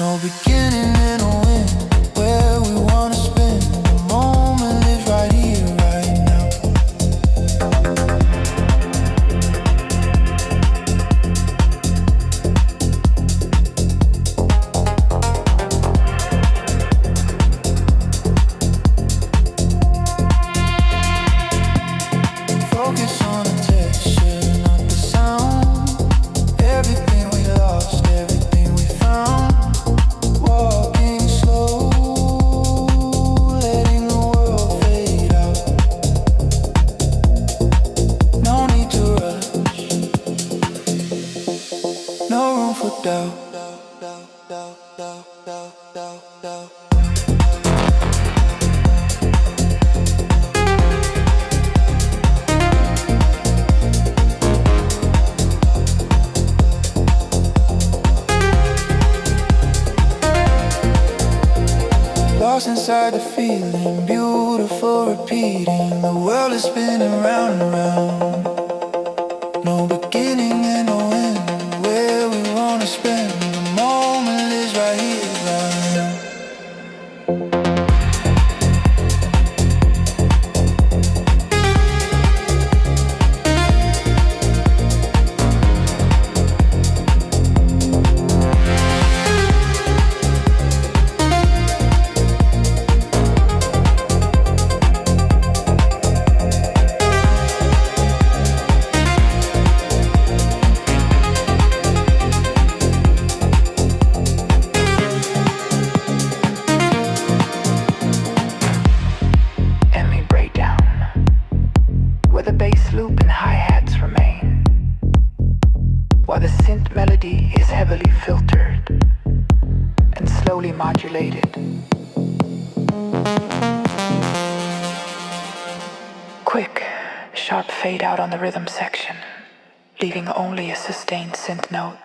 No beginning and no end. Where we wanna spend the moment lives right here, right now. Focus on the texture, not the sound. Everything we lost, everything we found. Walking slow, letting the world fade out. No need to rush, no room for doubt. Lost inside the feeling, beautiful repeating. The world is spinning round and round. No beginning and no end. Where we wanna spend the moment lives right here, right now. Modulated. Quick, sharp fade out on the rhythm section, leaving only a sustained synth note.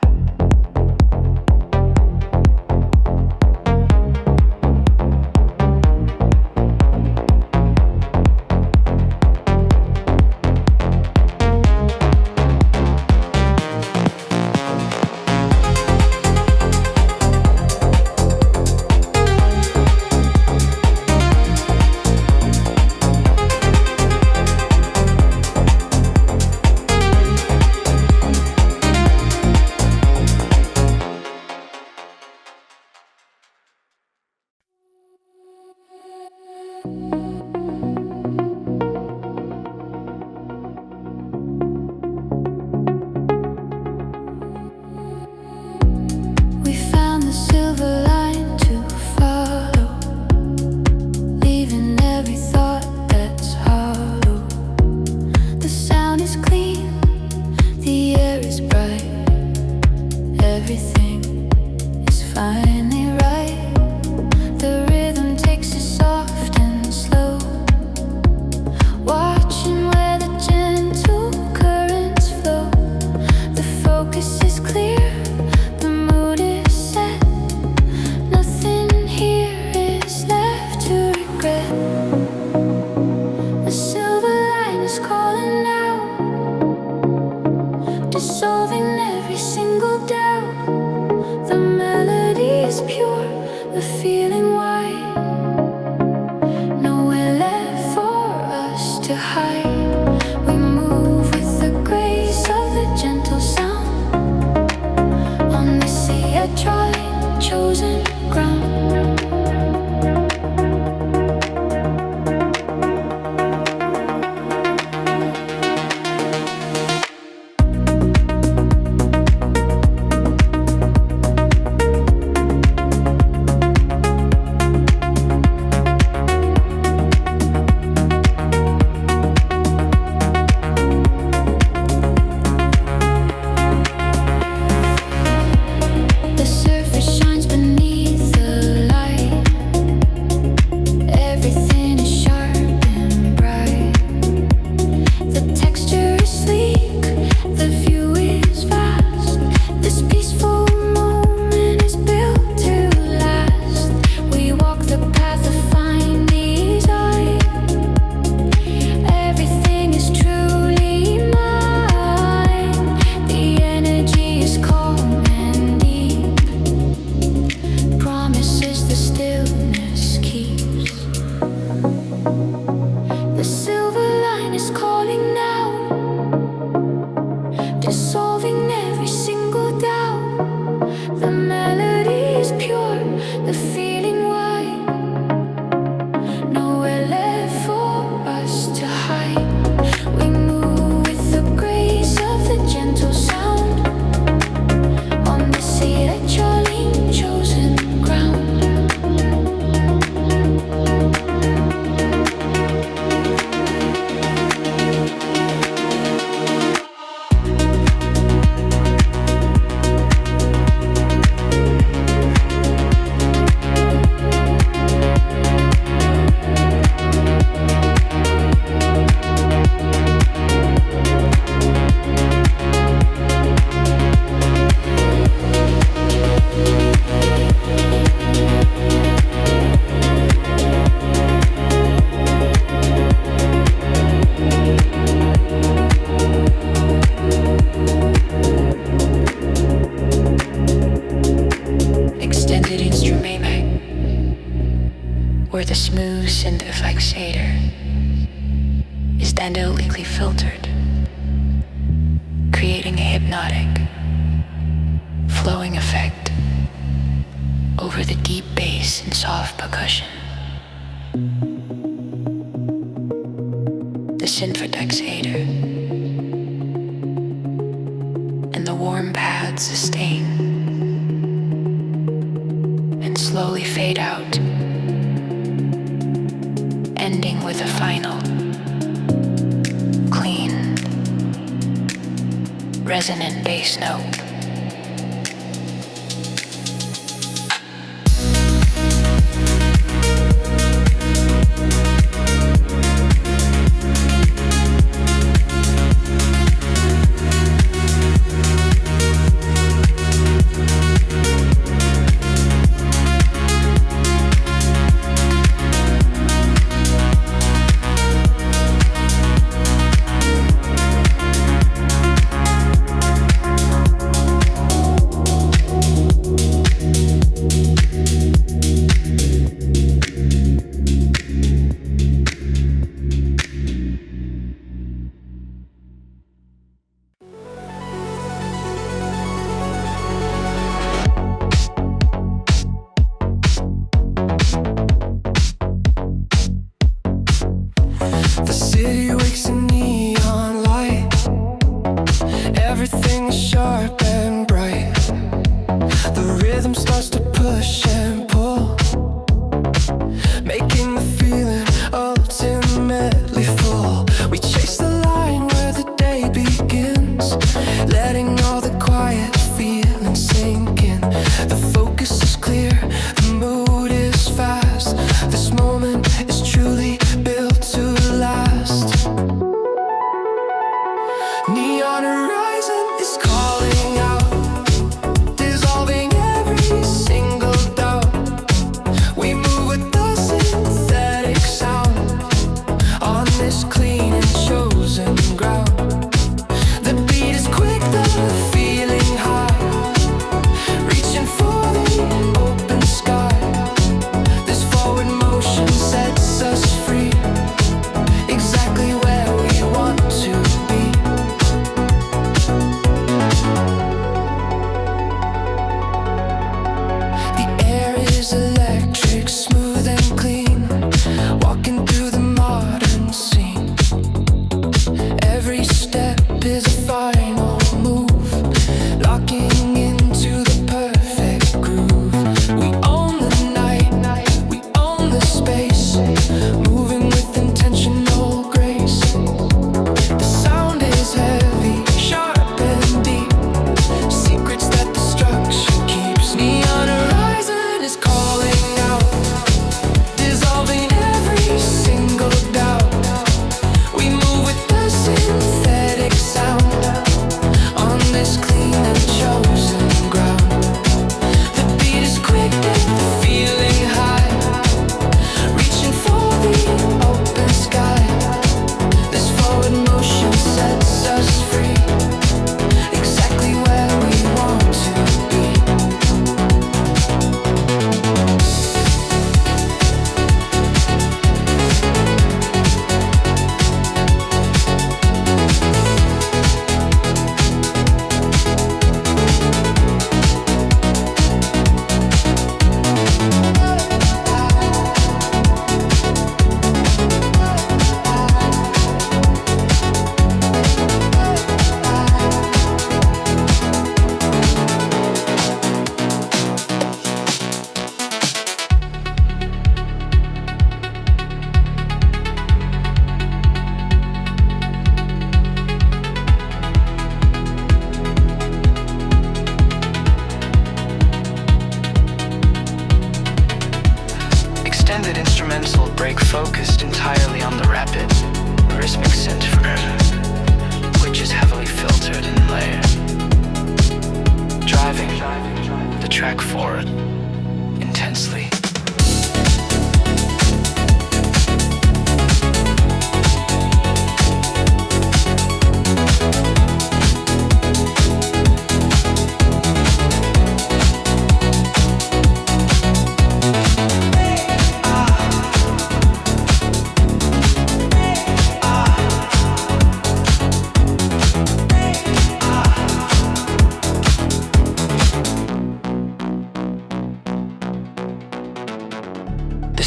extended instrument where the smooth synthesizer is dandolically filtered, creating a hypnotic, flowing effect over the deep bass and soft percussion. The synthesizer and the warm pads sustain and slowly fade out, ending with a final, clean, resonant bass note.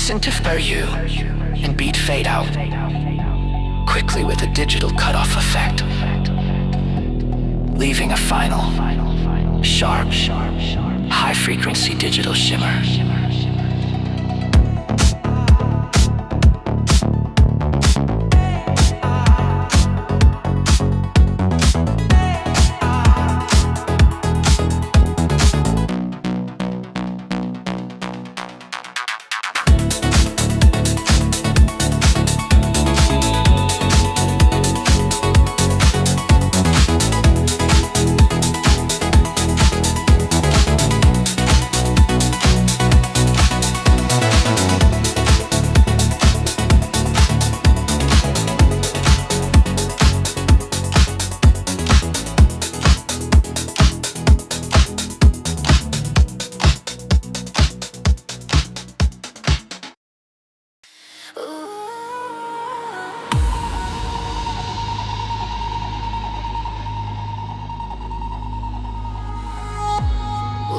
synth per you and beat fade out quickly with a digital cutoff effect, leaving a final sharp, high frequency digital shimmer.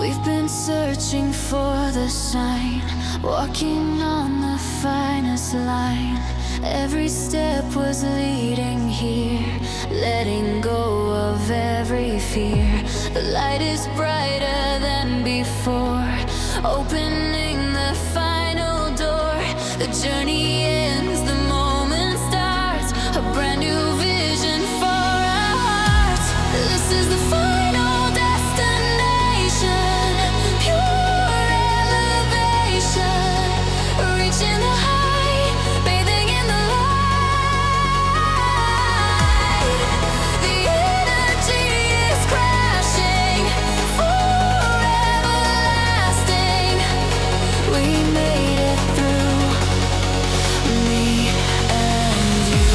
We've been searching for the sign, walking on the finest line. Every step was leading here, letting go of every fear. The light is brighter than before, opening the final door. The journey ends, the moment starts, a brand new vision for our hearts. This is the final destination, pure elevation, reaching the high, bathing in the light. The energy is crashing, forever lasting. We made it through, me and you.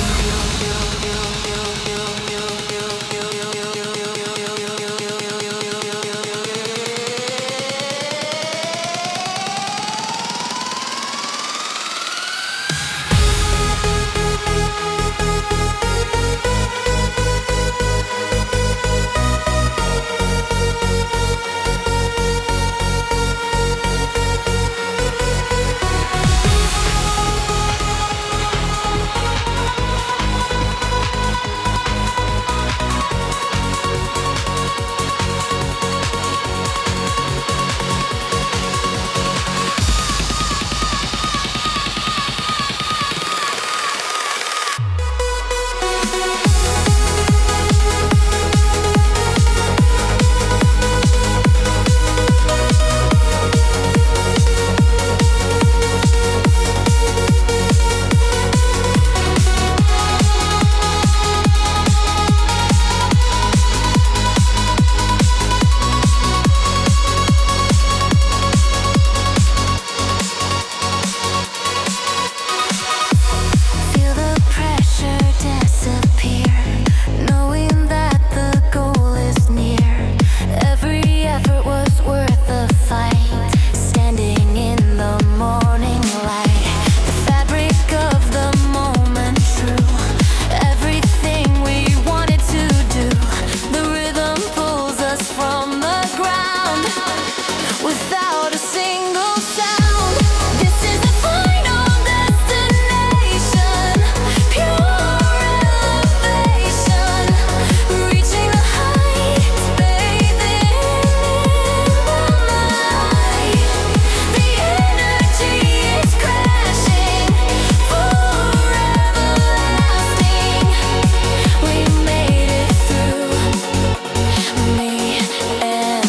Feel the pressure disappear, knowing that the goal is near. Every effort was worth the fight, standing in the morning light. The fabric of the moment true, everything we wanted to do. The rhythm pulls us from the ground, without a single sound. This is the final destination, pure elevation, reaching the heights, bathing in the light. The energy is crashing, forever lasting. We made it through, me and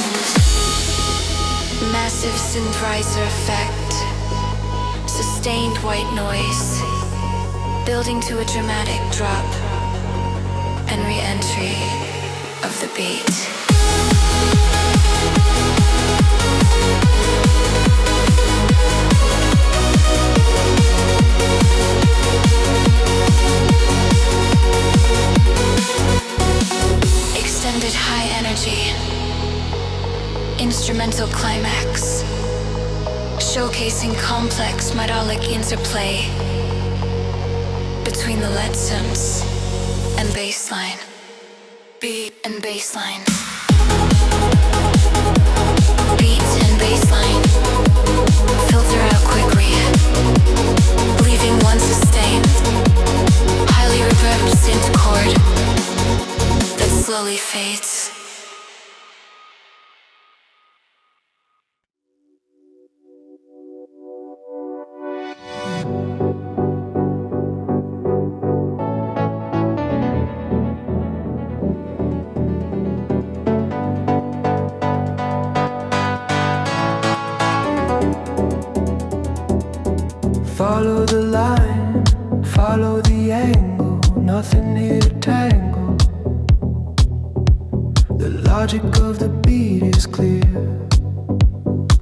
massive synthesizer effect, sustained white noise, building to a dramatic drop and re-entry of the beat. Extended high energy, instrumental climax, showcasing complex melodic interplay between the lead synths and bassline, beat and bassline, beat and bassline, filter out quickly. Follow the line, follow the angle, nothing here to tangle. The logic of the beat is clear,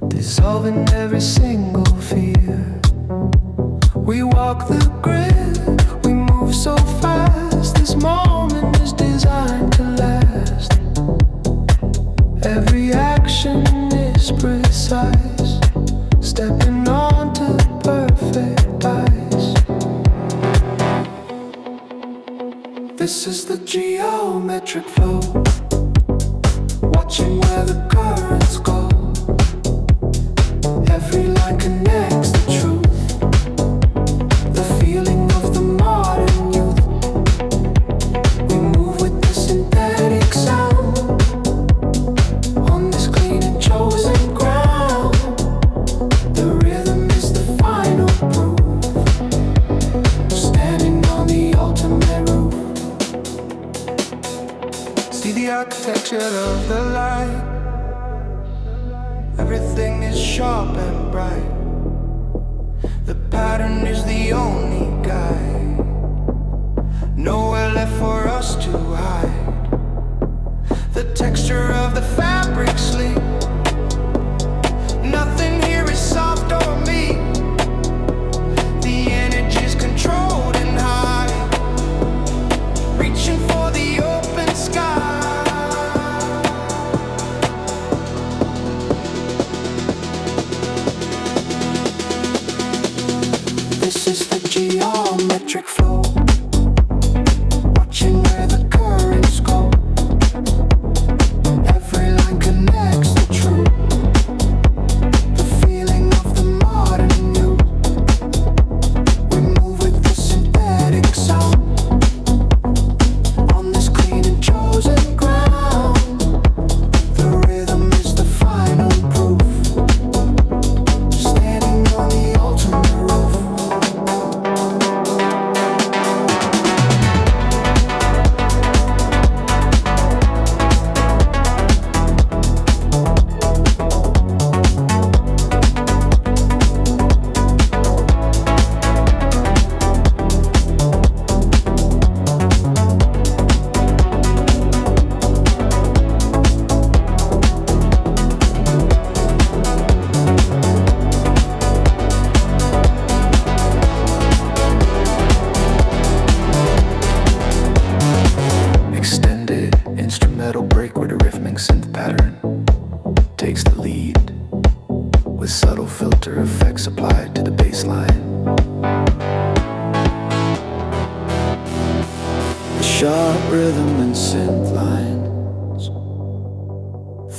dissolving every single fear. We walk the grid, we move so fast, this moment is designed to last. Every action is precise, stepping onto perfect ice. This is the geometric flow, watching where the currents go. Every line connects the truth, the feeling of the modern youth. We move with the synthetic sound, on this clean and chosen ground. The rhythm is the final proof, standing on the ultimate roof. See the architecture of the light, everything is sharp and bright. The pattern is the only guide, nowhere left for us to hide. The texture of the fabric sleek, nothing here is soft or meek. The energy's controlled and high, reaching for the open sky. This is the geometric flow, watching where the currents go. Every line connects the truth, the feeling of the modern youth. We move with the synthetic sound, on this clean and chosen ground. The rhythm is the final proof, standing on the ultimate roof. Extended instrumental break where the rhythmic synth pattern takes the lead, with subtle filter effects applied to the bass line. The sharp rhythm and synth lines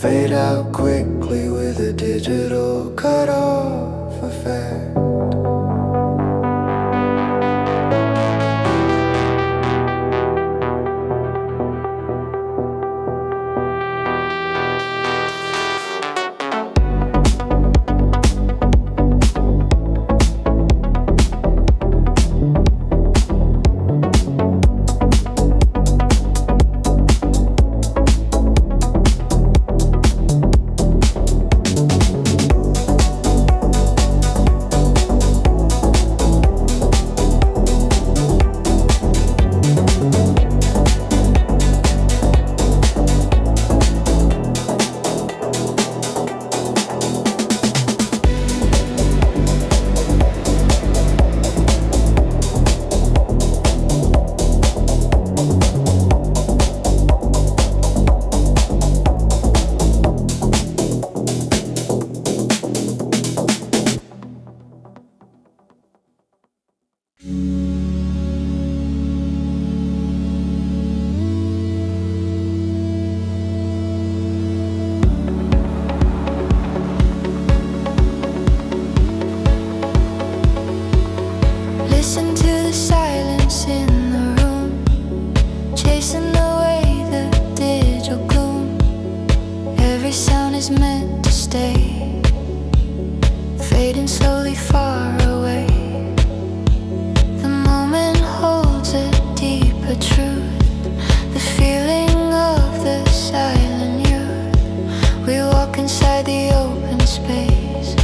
fade out quickly with a digital cut-off effect. Listen to the silence in the room, chasing away the digital gloom. Every sound is meant to stay, fading slowly far away. The moment holds a deeper truth, the feeling of the silent youth. We walk inside the open space,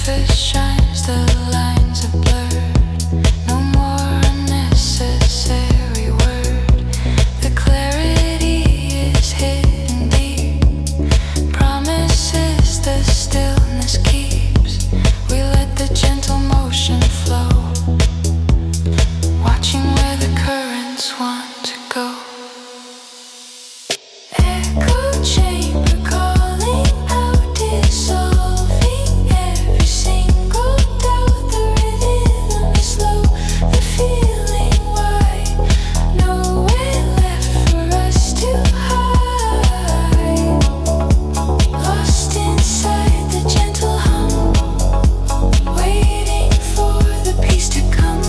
surface shines, the lines are blurred. No more unnecessary word. The clarity is hidden deep. Promises the stillness keeps. We let the gentle motion flow, watching where the currents want to go. Echo chamber calling out, dissolving every single doubt. The rhythm is slow, the feeling wide. Nowhere left for us to hide. Lost inside the gentle hum, waiting for the peace to come.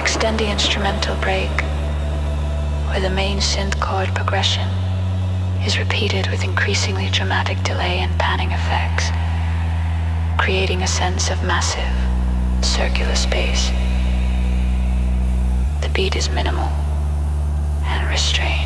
Extend the instrumental break, where the main synth chord progression is repeated with increasingly dramatic delay and panning effects, creating a sense of massive, circular space. The beat is minimal and restrained.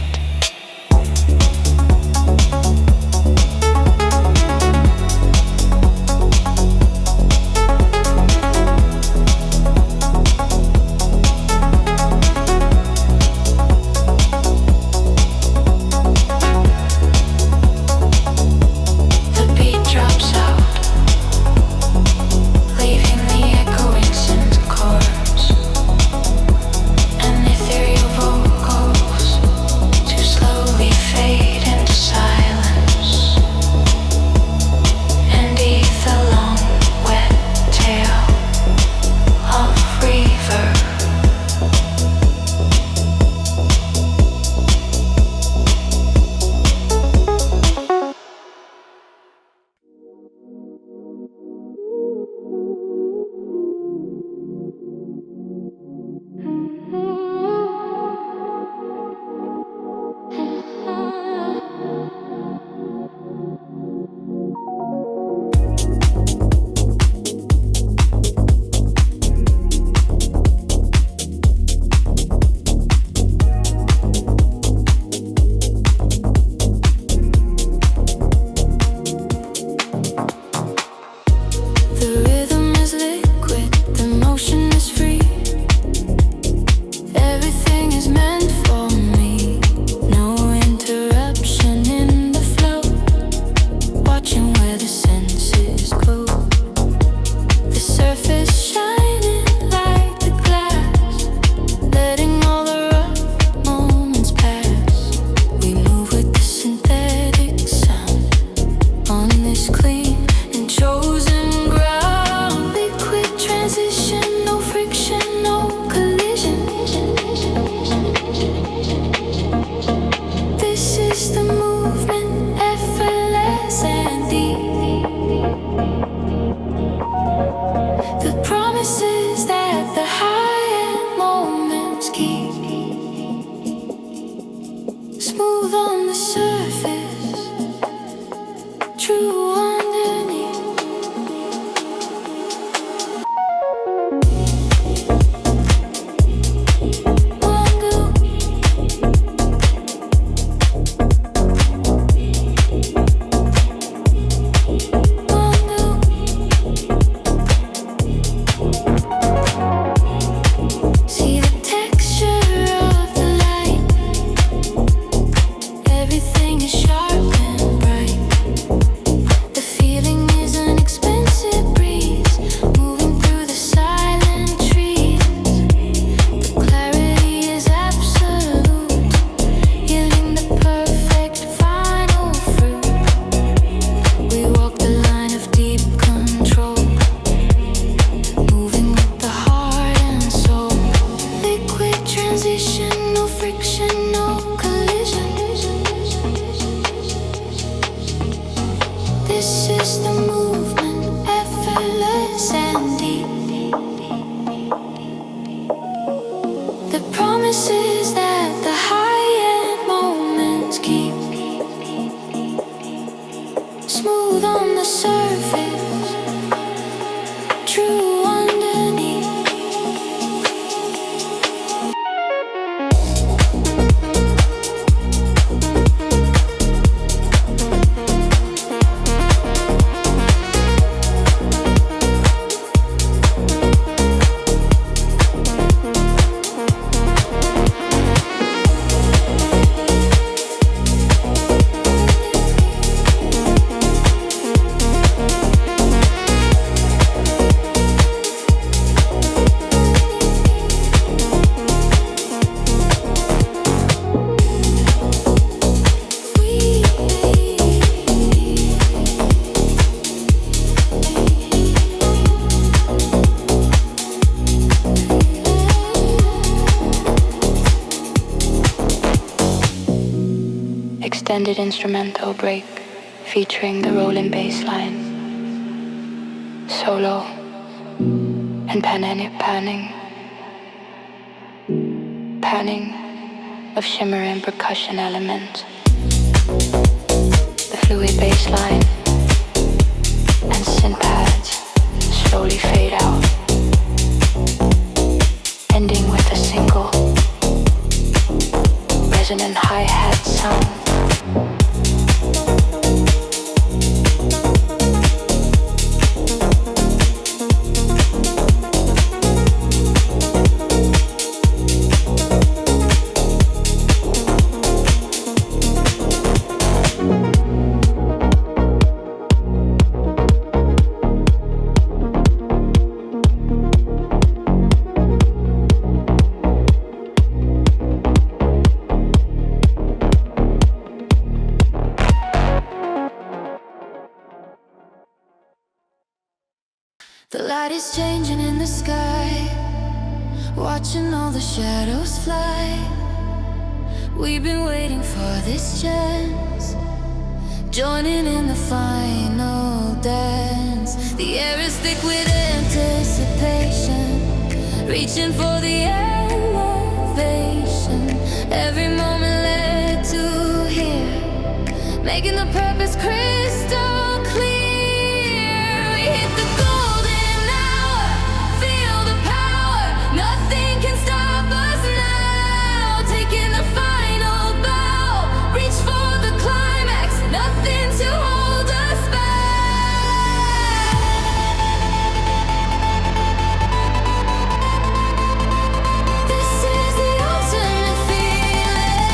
The beat drops out, leaving the echoing synth chords and ethereal vocals to slowly fade into silence and eat the long, wet tail of reverb. The rhythm is liquid, the motion is free. Everything is meant for me. No interruption in the flow. Watching where the senses go. The surface shining like the glass, letting all the rough moments pass. We move with the synthetic sound on this clean and chosen ground. Liquid transition, no friction, no collision. This is the movement, effortless and deep. The promises that the high-end moments keep. Smooth on the surface, true underneath. One go, one go. See the texture of the light. Everything extended instrumental break featuring the rolling bass line, solo, and panning of shimmering percussion elements. The fluid bass line and synth pads slowly fade out, ending with a single resonant hi-hat sound. The light is changing in the sky, watching all the shadows fly. We've been waiting for this chance, joining in the final dance. The air is thick with anticipation, reaching for the elevation. Every moment led to here, making the purpose crystal clear. We hit the golden hour, feel the power. Nothing can stop us now. Taking the final bow, reach for the climax. Nothing to hold us back. This is the ultimate feeling,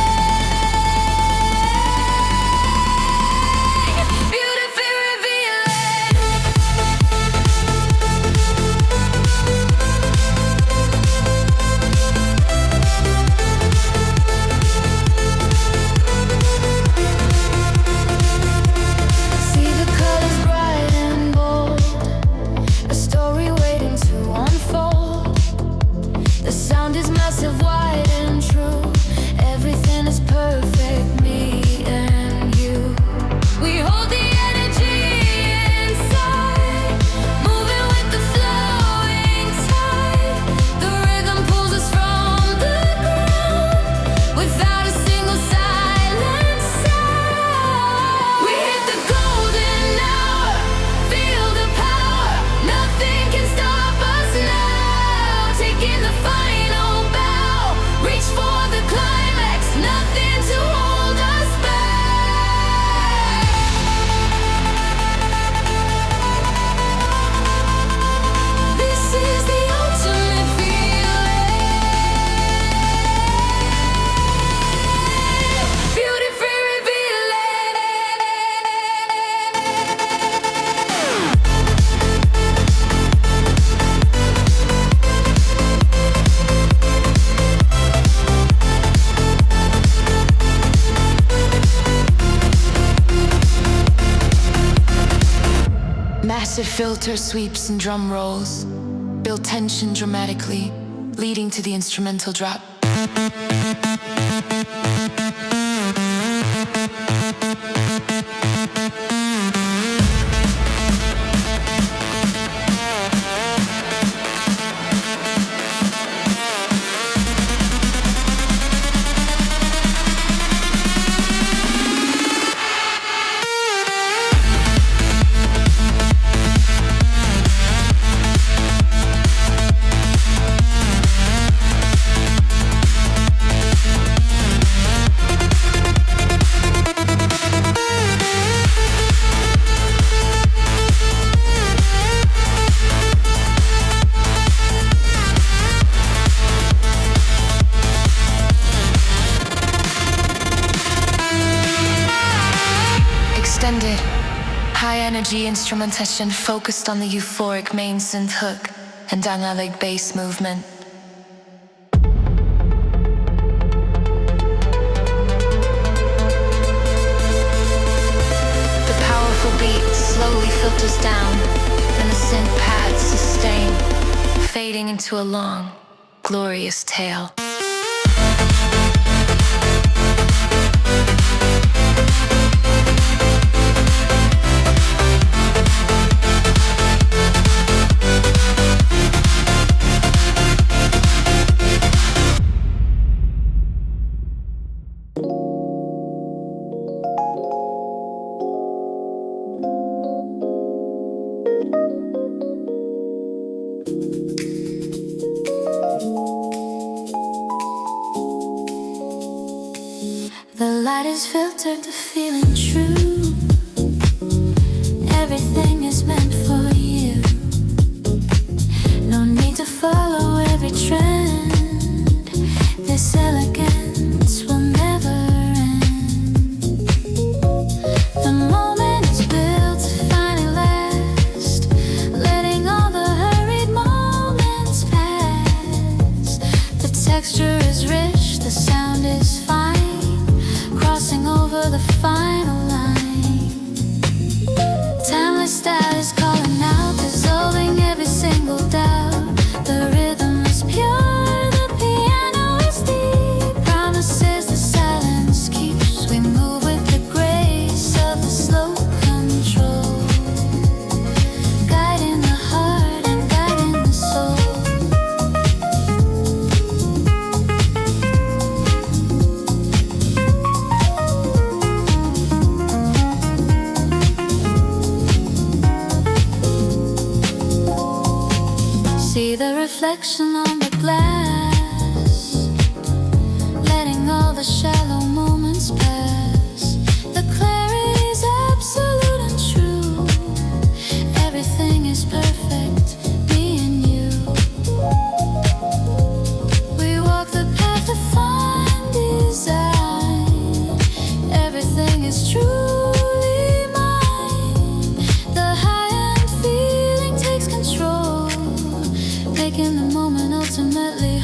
beautifully revealing. See the colors bright and bold, a story waiting to unfold. The sound is massive, wide and true. Everything is perfect, me and you. We hold the energy inside, moving with the flowing tide. The rhythm pulls us from the ground, without a single silent sound. We hit the golden hour, feel the power. Nothing can stop us now. Taking the final bow, reach for the climax. Nothing to hold us back. This is the ultimate feeling, beautifully revealing. Massive filter sweeps and drum rolls build tension dramatically, leading to the instrumental drop. Extended, high-energy instrumentation focused on the euphoric main synth hook and dynamic bass movement. The powerful beat slowly filters down, and the synth pads sustain, fading into a long, glorious tale. The light is filtered, the feeling true. Everything is meant for you. No need to follow every trend. This elegance will never end. The moment is built to finally last, letting all the hurried moments pass. The texture is rich, the sound is fine, crossing over the final line. Timeless style is calling out, dissolving every single doubt. The rhythm is pure, the piano is deep. Promises the silence keeps. We move with the grace of the slow control, guiding the heart and guiding the soul. See the reflection on the glass, letting all the shallow moments pass. The clarity's absolute and true. Everything is perfect, me and you. We walk the path of fine design. Everything is truly mine. The high-end feeling takes control, making the moment ultimately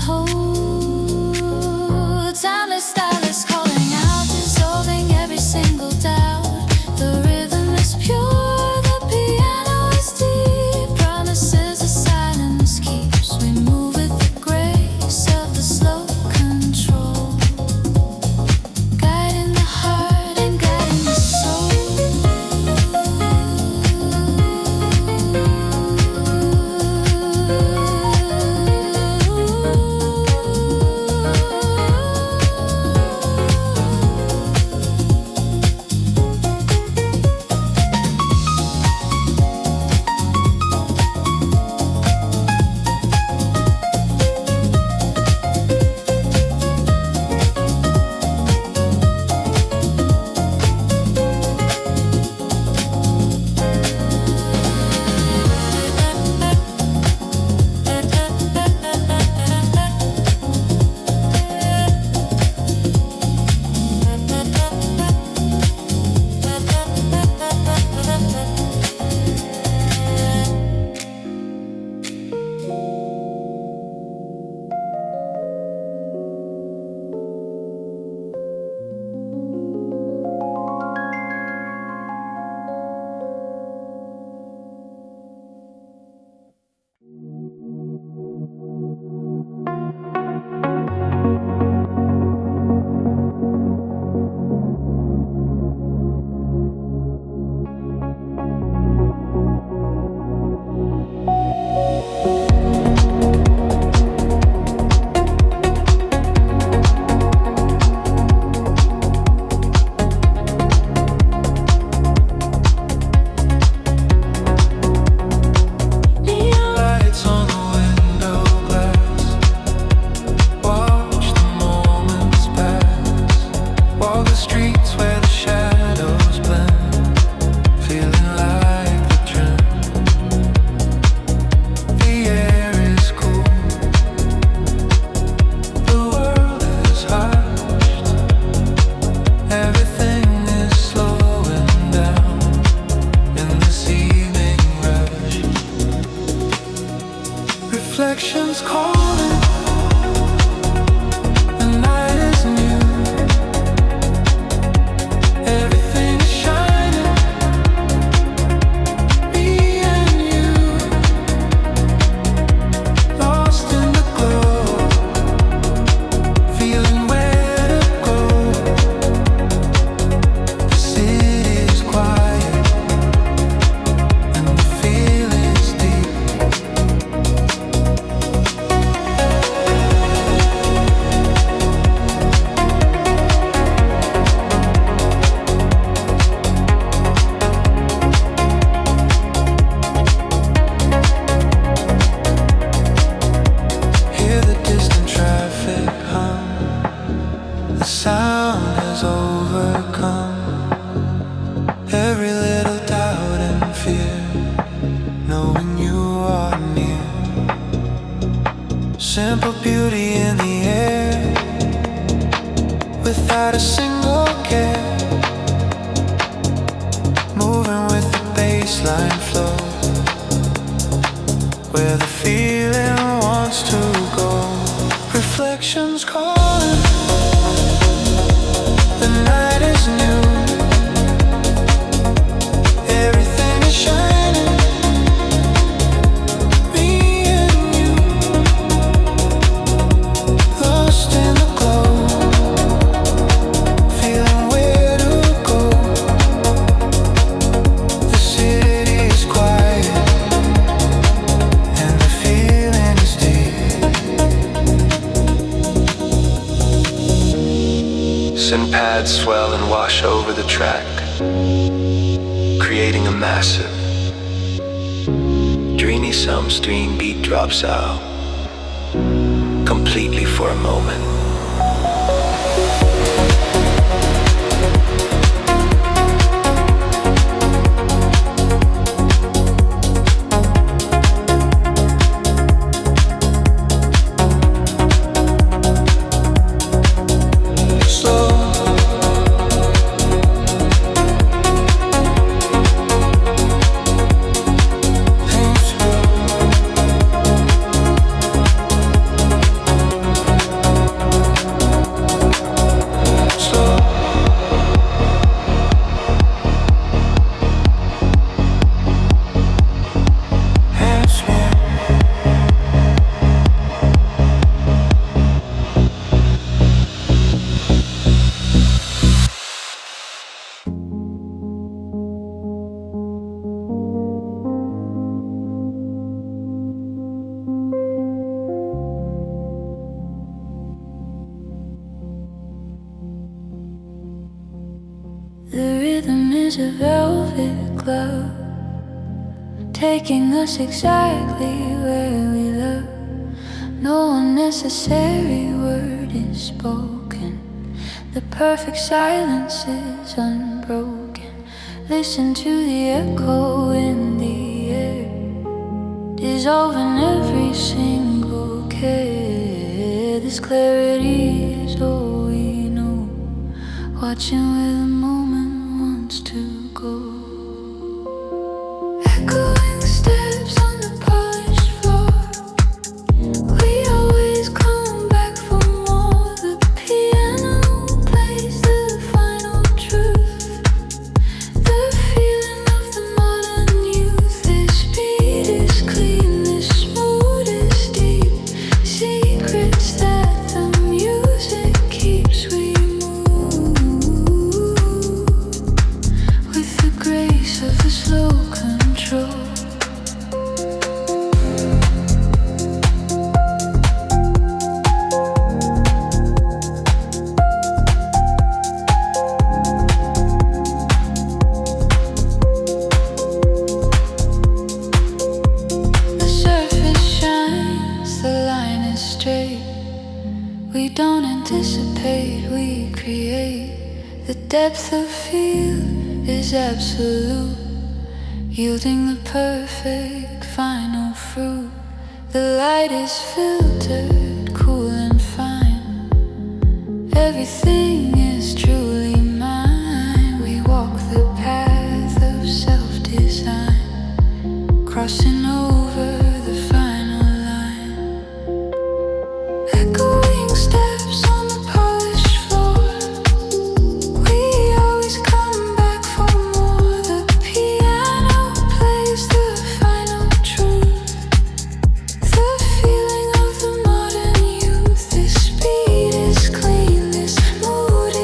sound has overcome every little doubt and fear, knowing you are near. Simple beauty in the air, without a single care, moving with the baseline flow, where the feeling wants to go. Reflections calling, the night is new, everything is shining, me and you, lost in the glow, feeling where to go. The city is quiet and the feeling is deep. Syn pads swell and wash over the track, creating a massive, dreamy stream beat drops out, completely for a moment. The rhythm is a velvet glove, taking us exactly where we love. No unnecessary word is spoken, the perfect silence is unbroken. Listen to the echo in the air, dissolving every single care. This clarity is all we know, watching where the moment wants to go. Echoing steps on the polished floor, we always come back for more. The piano plays the final truth, the feeling of the modern youth. This beat is clean, this mood is deep, secrets that the music keeps. We move with the grace of a slow control. The surface shines, the line is straight. We don't anticipate, we create. The depth of field is absolute, yielding the perfect final fruit. The light is filtered, cool and fine. Everything is truly mine. We walk the path of self-design, crossing over the final line. Echoing steps on the polished floor, we always come back for more. The piano plays the final truth, the feeling of the modern youth. This beat is clean, this mood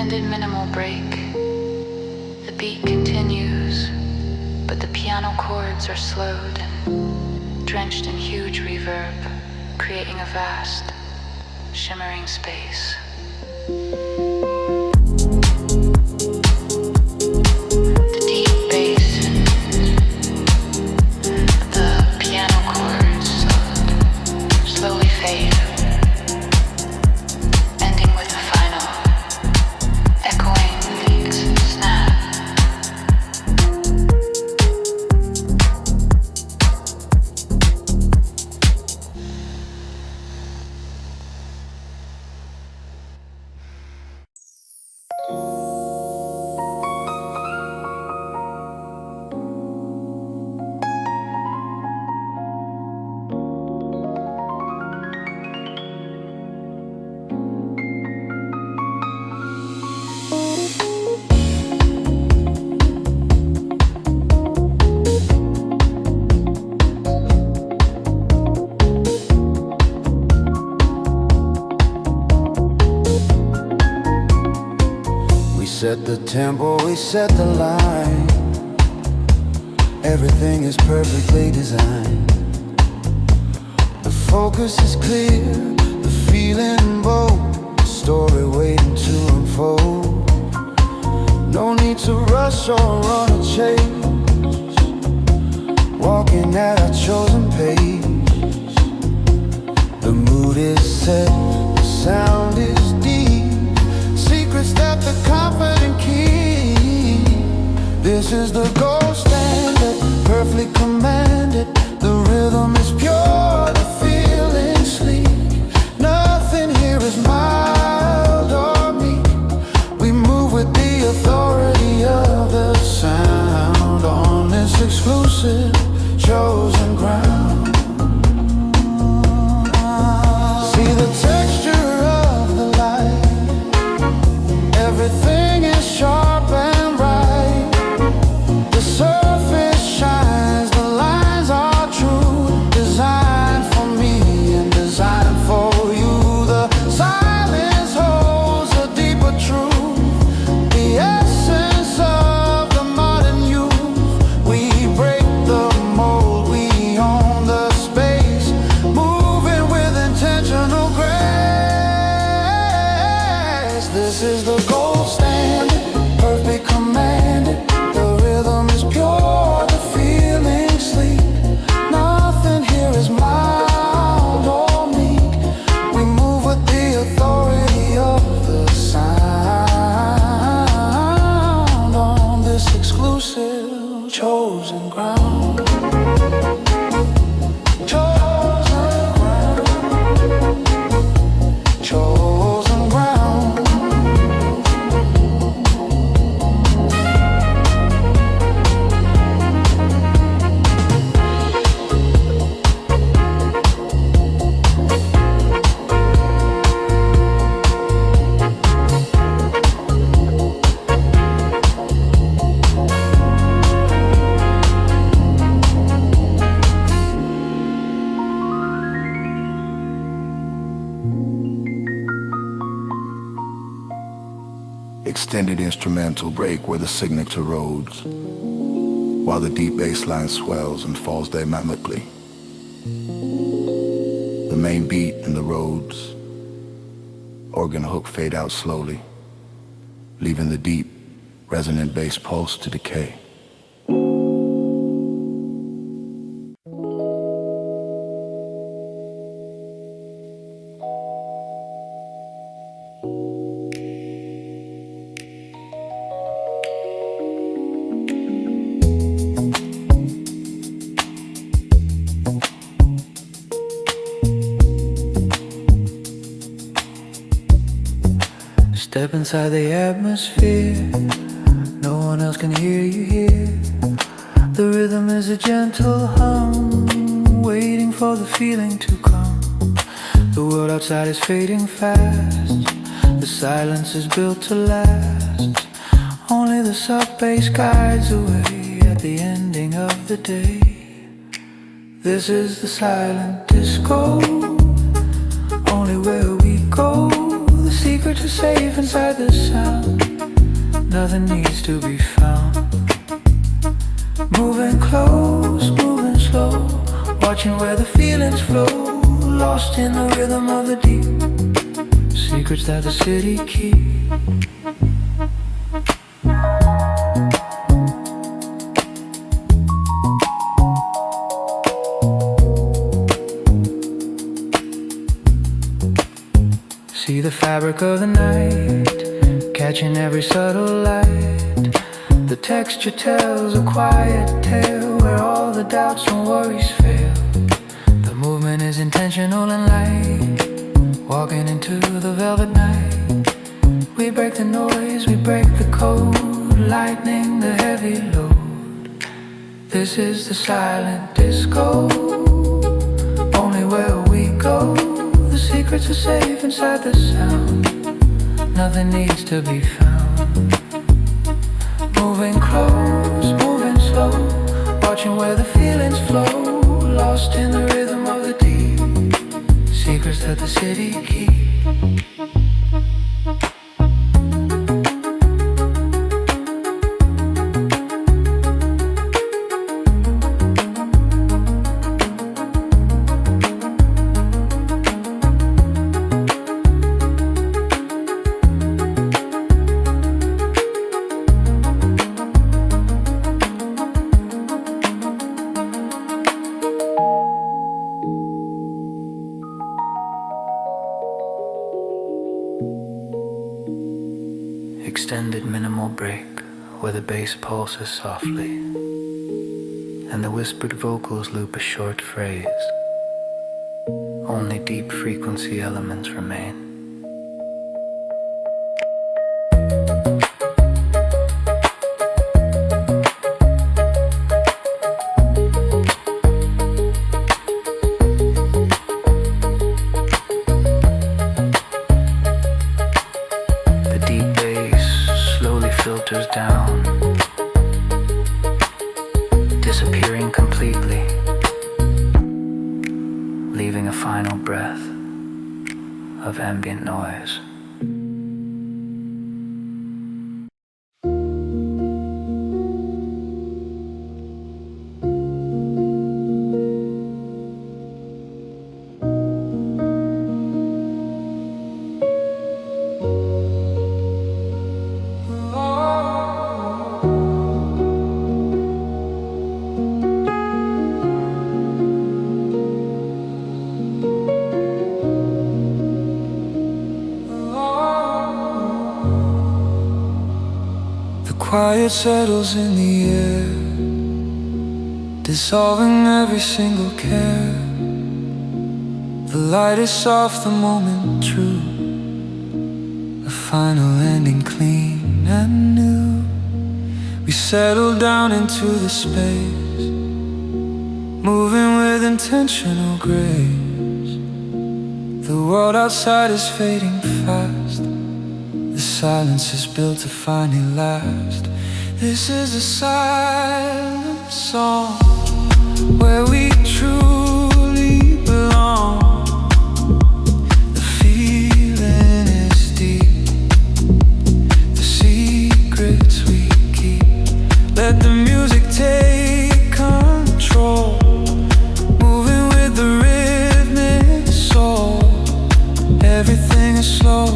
extended minimal break. The beat continues, but the piano chords are slowed and drenched in huge reverb, creating a vast, shimmering space. The deep bass, the piano chords slowly fade, ending with a final, echoing snap. We set the tempo, we set the line. Everything is perfectly designed. The focus is clear, the feeling bold, the story waiting to unfold. No need to rush or run or chase, walking at our chosen pace. The mood is set, the sound is deep, secrets that the confident keep. This is the gold standard, perfectly commanded. The rhythm is pure, the feeling sleek. Nothing here is mild or meek. We move with the authority of the sound on this exclusive, chosen ground. See the texture of the light, everything is sharp and bright. The surface shines, the lines are true, designed for me and designed for you. The silence holds a deeper truth, the essence of the modern youth. We break the mold, we own the space, moving with intentional grace. This is the gold standard, perfectly commanded. The rhythm is pure, the feeling sleek. Nothing here is mild or meek. We move with the authority of the sound on this exclusive, chosen ground. Chosen ground. Chosen ground. Extended instrumental break where the signature roads, while the deep bass line swells and falls dynamically. The main beat and the Rhodes organ hook fade out slowly, leaving the deep, resonant bass pulse to decay. Step inside the atmosphere, no one else can hear you here. The rhythm is a gentle hum, waiting for the feeling to come. The world outside is fading fast, the silence is built to last. Only the soft bass guides the way at the ending of the day. This is the silent disco, only where we go. The secret secrets are safe inside the sound. Nothing needs to be found. Moving close, moving slow, watching where the feelings flow, lost in the rhythm of the deep. Secrets that the city keeps. See the fabric of the night, catching every subtle light. The texture tells a quiet tale where all the doubts and worries fail. The movement is intentional and light, walking into the velvet night. We break the noise, we break the code, lightening the heavy load. This is the silent disco, only where we go. The secrets are safe inside the sound. Nothing needs to be found. Moving close, moving slow, watching where the feelings flow, lost in the rhythm of the deep. Secrets that the city keeps. Extended minimal break, where the bass pulses softly and the whispered vocals loop a short phrase. Only deep frequency elements remain. Filters down, disappearing completely, leaving a final breath of ambient noise. Quiet settles in the air, dissolving every single care. The light is soft, the moment true, a final ending clean and new. We settle down into the space, moving with intentional grace. The world outside is fading fast, the silence is built to finally last. This is a silent song where we truly belong. The feeling is deep, the secrets we keep. Let the music take control, moving with the rhythmic soul. Everything is slow.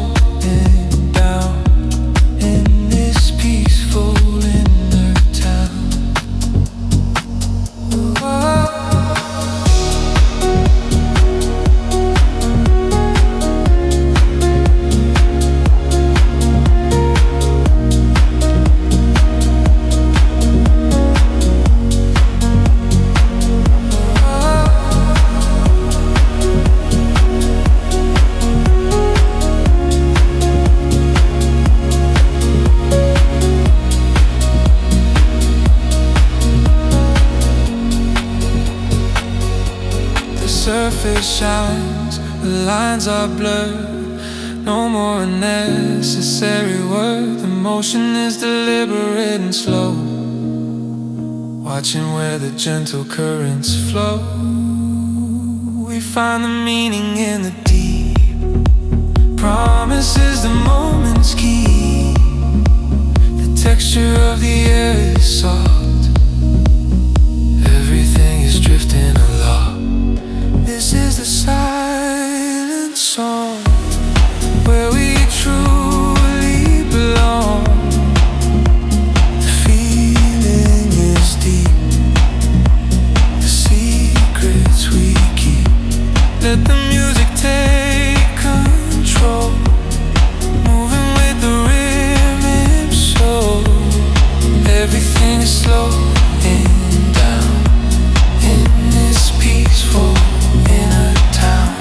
Surface shines, the lines are blurred. No more unnecessary word. The motion is deliberate and slow, watching where the gentle currents flow. We find the meaning in the deep, Promise is the moment's key. The texture of the air is soft. Everything is drifting along. This is the silent song where we truly belong. The feeling is deep. The secrets we keep. Let the music take control. Moving with the rhythm so everything is slowing down in this peaceful inner town.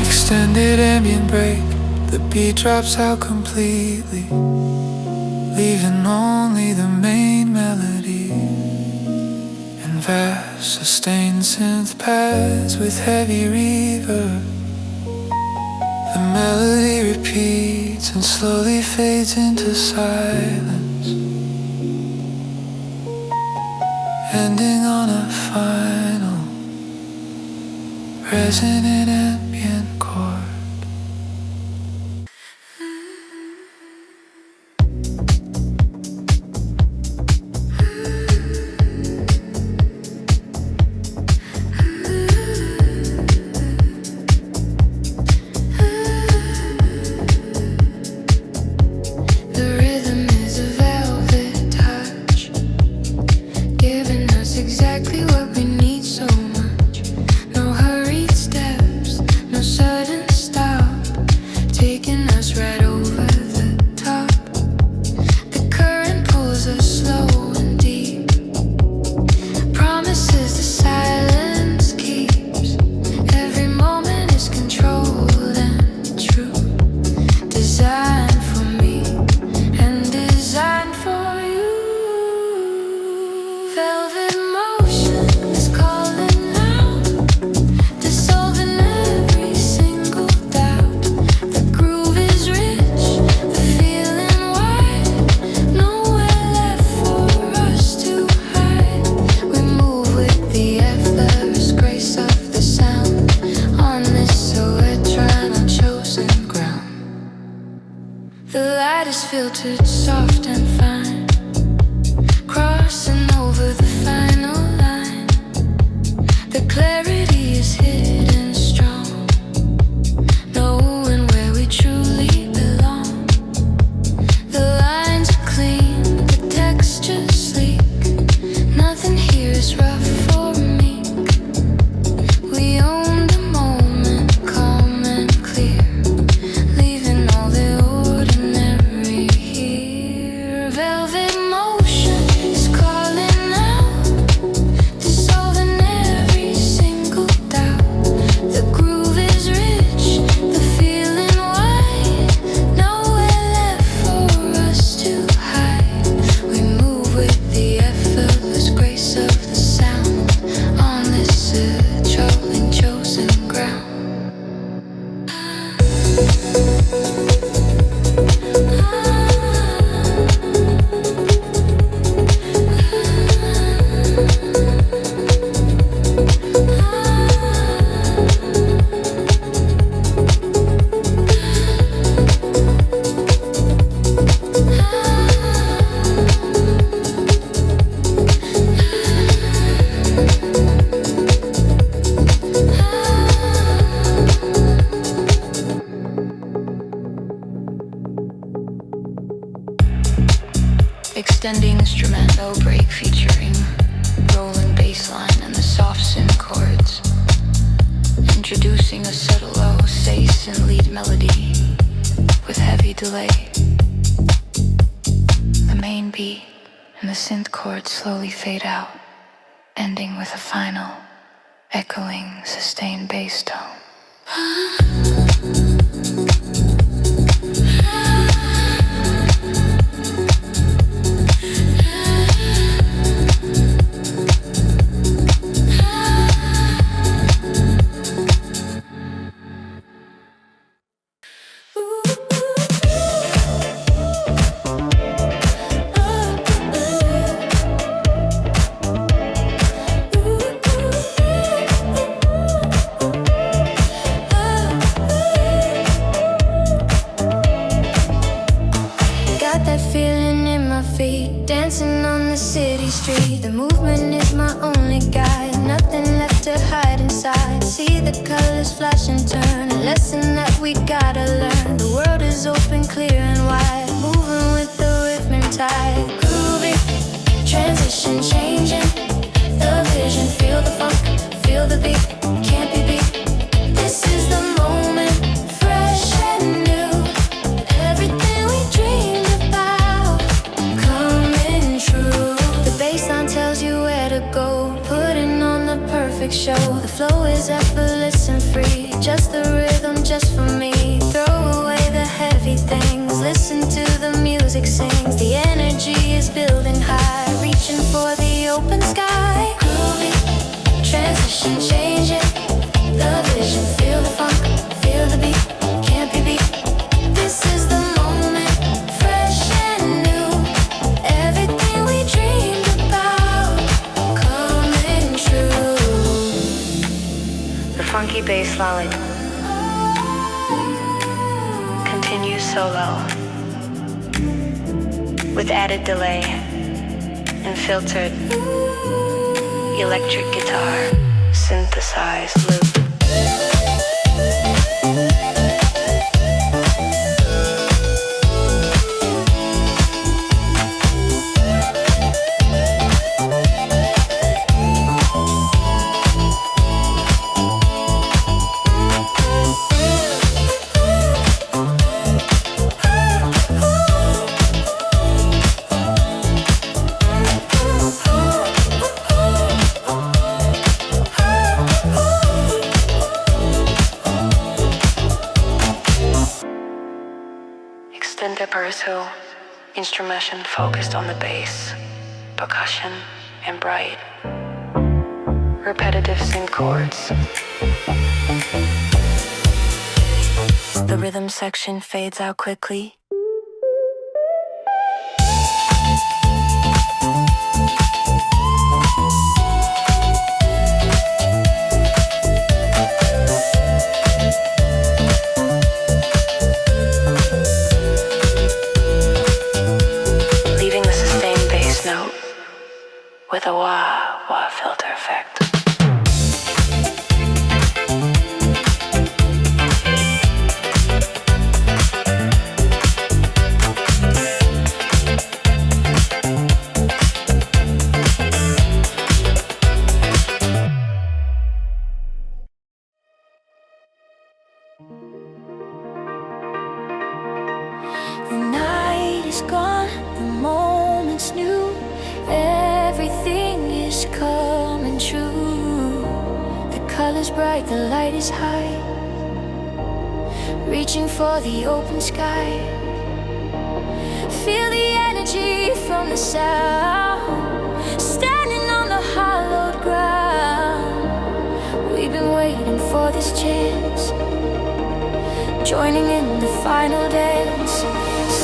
Extended ambient break. The beat drops out completely, leaving only the main melody and vast sustained synth pads with heavy reverb. The melody repeats and slowly fades into silence, ending on a final resonant ambient chord. The rhythm is a velvet touch, giving us exactly what we need so much. No hurried steps, no sudden stop, taking us right over the top. The current pulls us slow and deep. Promises the silence keeps. Every moment is controlled and true. Designed for me and designed for you. Velvet motion is calling out, dissolving every single doubt. The groove is rich, the feeling wide, nowhere left for us to hide. We move with the effortless grace of the sound on this Soetran unchosen ground. The light is filtered soft and fine, crossing over the final line. The clarity is hidden strong, knowing where we truly belong. The lines are clean, the texture sleek. Nothing here is rough or meek. We own the moment, calm and clear, leaving all the ordinary here. Velvet motion is calling out, dissolving every single doubt. The groove is rich, the feeling wide, nowhere left for us to hide. We move with the effortless grace of the sound on this trolling chosen ground. Extending instrumental break featuring rolling bass line and the soft synth chords. Introducing a subtle bass and lead melody with heavy delay. The main beat and the synth chords slowly fade out, ending with a final echoing sustained bass tone. Dancing on the city street, the movement is my only guide. Nothing left to hide inside. See the colors flash and turn, a lesson that we gotta learn. The world is open, clear and wide, moving with the rhythm and tide. Groovy, transition changing, the vision, feel the funk, feel the beat, can't be beat. This is the moment, fresh and new. Everything we dreamed about coming true. The bassline tells you where to go, putting on the perfect show. The flow is effortless and free, just the rhythm, just for me. Throw away the heavy things, listen to the music sings. The energy is building high, reaching for the open sky. Groovy, transition changing, the vision, feel the funk, feel the beat, can't be beat. This is the moment, fresh and new. Everything we dreamed about coming true. The funky bass line continues solo with added delay and filtered electric guitar synthesized loop. Extended verso, instrumentation focused on the bass, percussion, and bright, repetitive synth chords. The rhythm section fades out quickly. With a wah-wah filter effect. The night is gone, the moment's new. Everything is coming true. The color's bright, the light is high, reaching for the open sky. Feel the energy from the sound, standing on the hallowed ground. We've been waiting for this chance, joining in the final dance.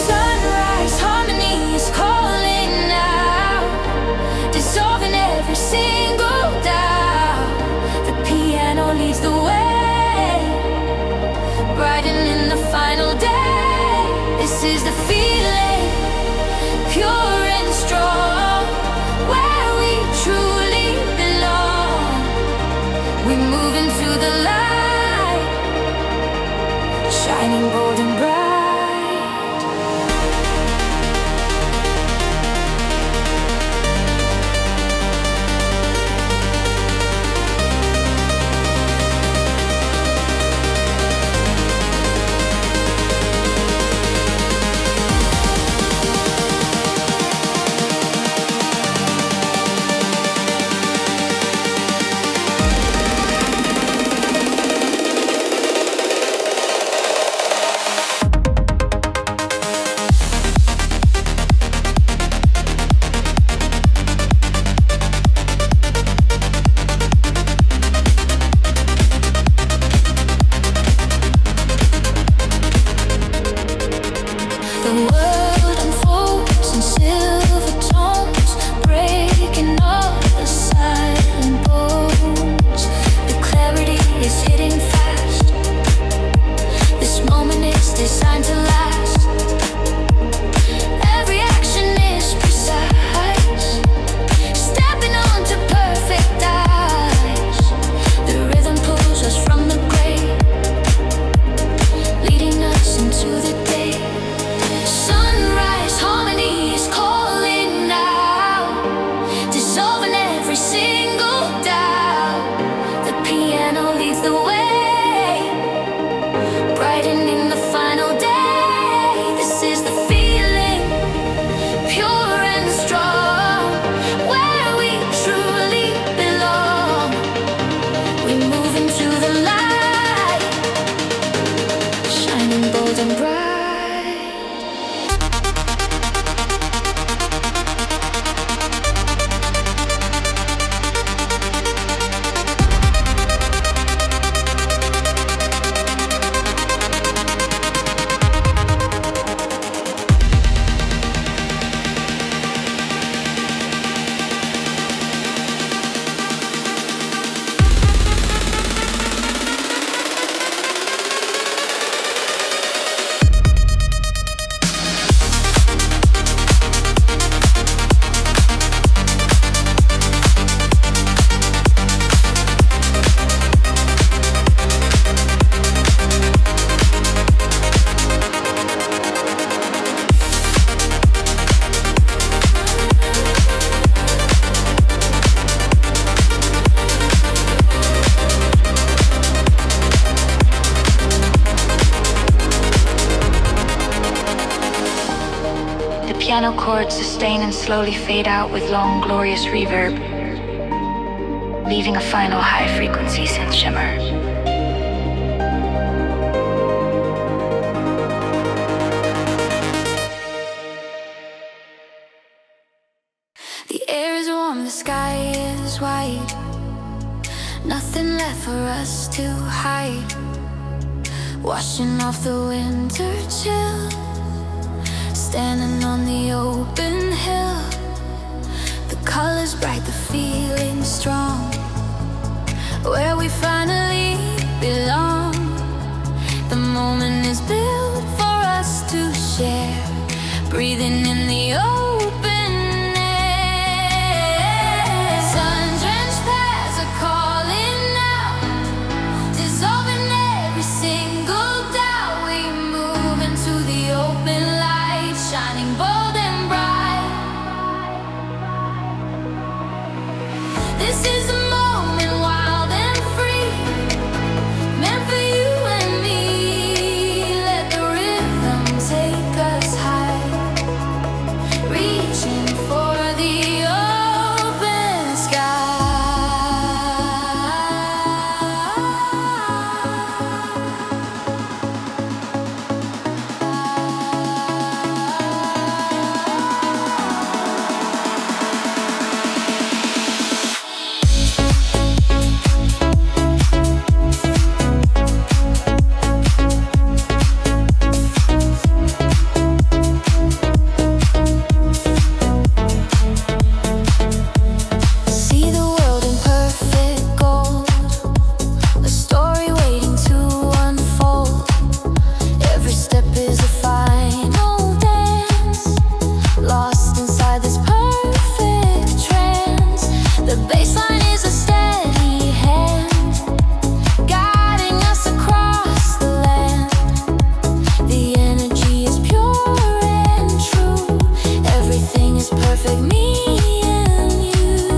Sunrise harmony is calling out, dissolving every single doubt. The piano leads the way, brightening the final day. This is the feeling, pure and strong, where we truly belong. We move into the light, shining bold and bright. piano chords sustain and slowly fade out with long, glorious reverb, leaving a final high-frequency synth shimmer. The air is warm, the sky is white. Nothing left for us to hide. Washing off the winter chill, standing on the open hill. The colors bright, the feeling strong, where we finally belong. The moment is built for us to share, breathing in the open air. Sun-drenched paths are calling out, dissolving every single doubt. We move into the open light, shining bold and bright. This is a moment wild and free, meant for you and me. Let the rhythm take us high, reaching for the open sky. See the world in perfect gold, a story waiting to unfold. Every step is a final dance, lost inside this perfect trance. The baseline is a steady hand, guiding us across the land. The energy is pure and true, everything is perfect, me and you.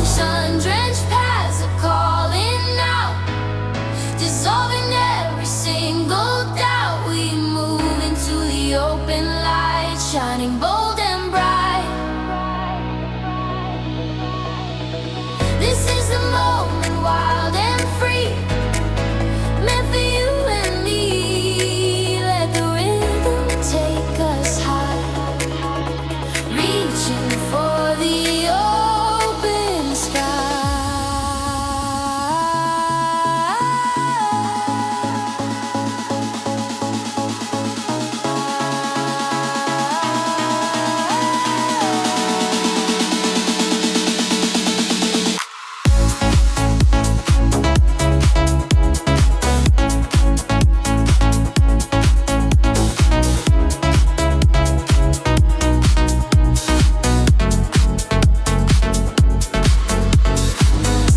Sun-drenched paths are calling out, dissolving every single doubt. We move into the open light, shining bold and bright. This is the moment wild and free, meant for you and me. Let the rhythm take us high, reaching for the open sky.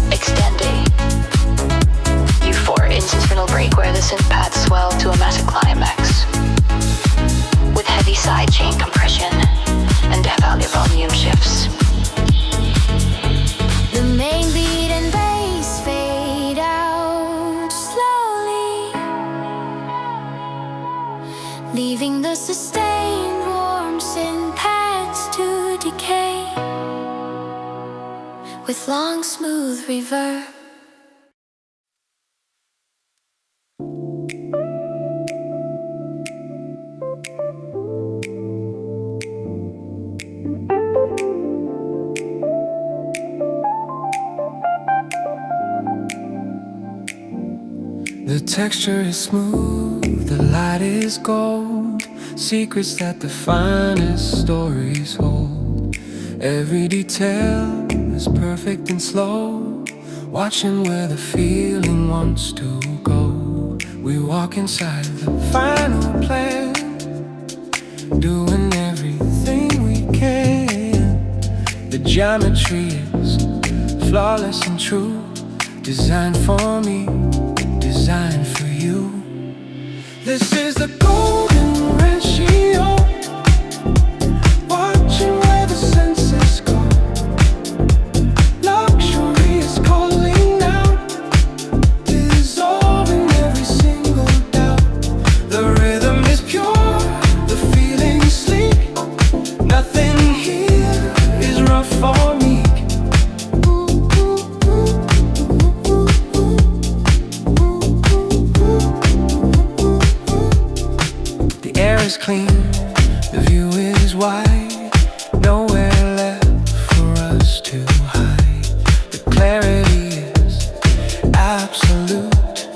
Extendi. U4 instrumental break where the synth pads swell to a massive climax, with heavy sidechain compression and death valley volume shifts. The main beat and bass fade out slowly, leaving the sustained warm synth pads to decay, with long smooth reverb. The texture is smooth, the light is gold, secrets that the finest stories hold. Every detail is perfect and slow, watching where the feeling wants to go. We walk inside the final plan, doing everything we can. The geometry is flawless and true, designed for me, designed for you. This is the golden ratio, watching where the senses go. Luxury is calling out, dissolving every single doubt. The rhythm is pure, the feeling sleep. is clean, the view is wide, nowhere left for us to hide. The clarity is absolute,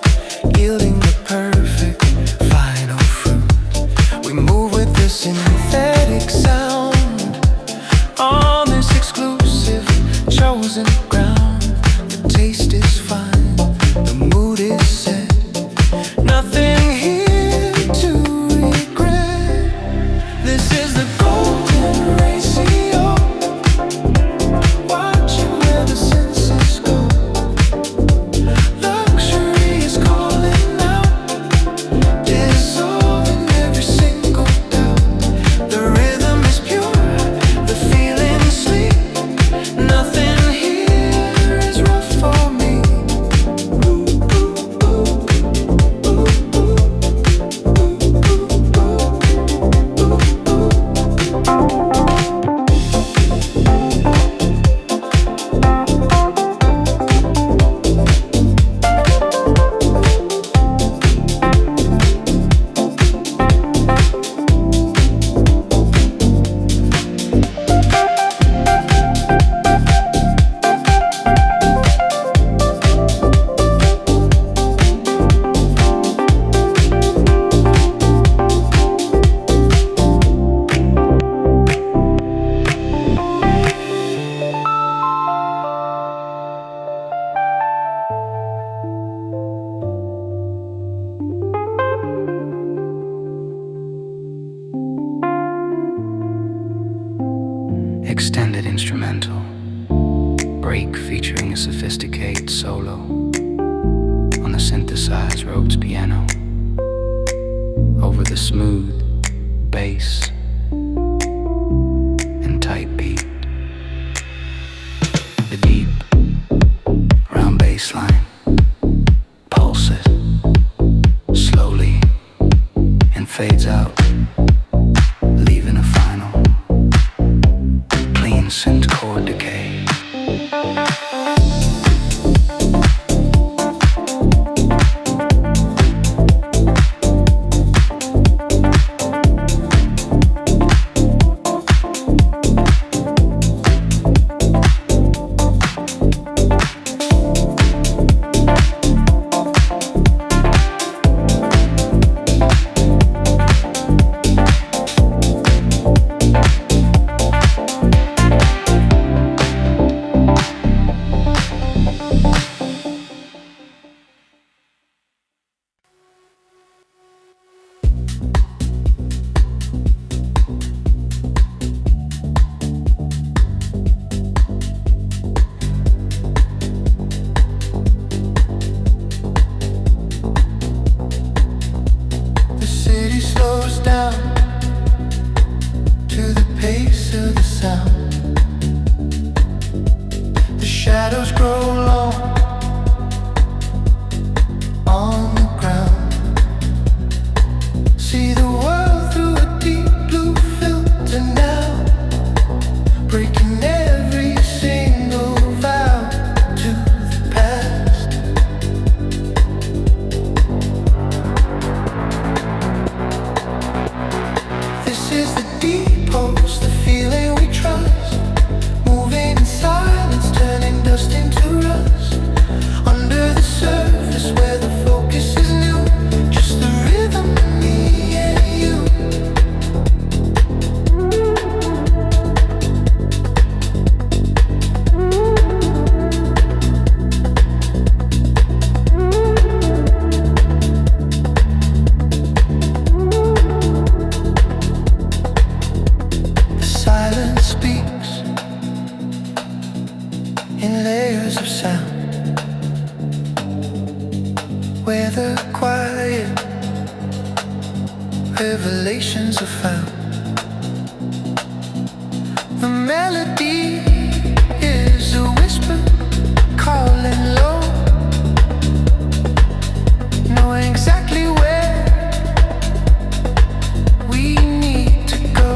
yielding the perfect final fruit. We move with the synthetic sound on this exclusive chosen ground. The taste is fine, the mood is set, nothing here to regret. This is the golden ratio, watching where the senses go. Luxury is calling out, dissolving every single doubt. The rhythm is pure, the feeling sweet, nothing here is rough for me. Extended instrumental break featuring a sophisticated solo on the synthesized Rhodes piano over the smooth bass and tight beat. The deep round bass line pulses slowly and fades out, leaving a final clean synth chord decay. The city slows down to the pace of the sound. The shadows grow long on the ground. See the world through a deep blue filter now, breaking every single vow to the past. This is the deep pulse, the feeling we trust, moving in silence, turning dust into rust. Under the surface where the focus is new, just the rhythm, me and you. The silence speaks in layers of sound, where the quiet revelations are found. The melody is a whisper calling low, knowing exactly where we need to go.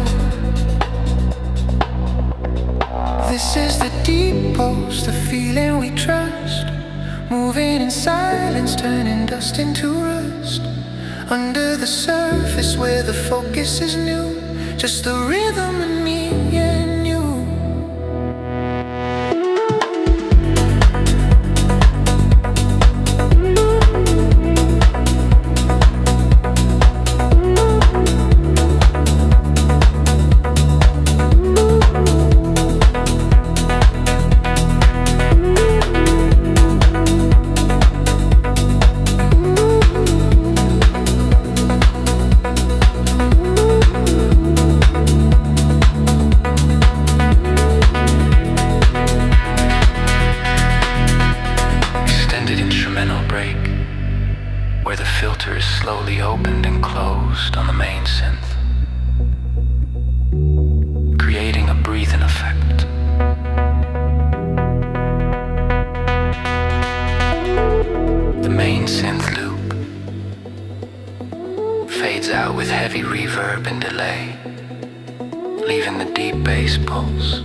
This is the deep pulse, the feeling we trust, moving in silence, turning dust into rust. Under the surface where the focus is new, just the rhythm and me and you. Where the filter is slowly opened and closed on the main synth, creating a breathing effect. The main synth loop fades out with heavy reverb and delay, leaving the deep bass pulse.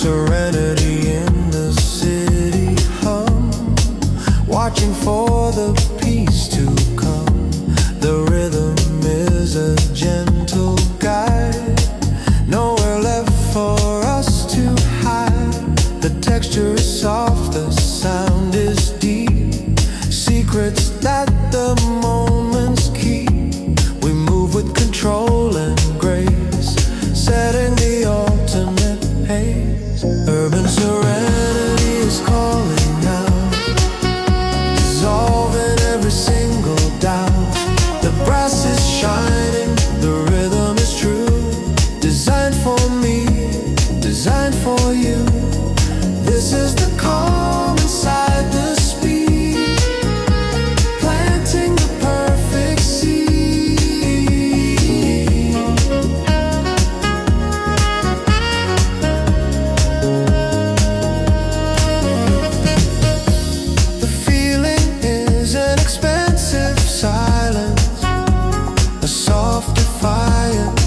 Serenity in the city hum, watching for the peace to come. The rhythm is a gentle guide, nowhere left for us to hide. The texture is soft, the sound is deep, secrets that the moments keep. We move with control and grace, setting the ultimate pace. Urban serenity is calling out, dissolving every single doubt. The brass is shining, the rhythm is true, designed for me, designed for you. This is the calm inside the speed, planting the perfect seed. The feeling is an expansive silence, a soft defiance.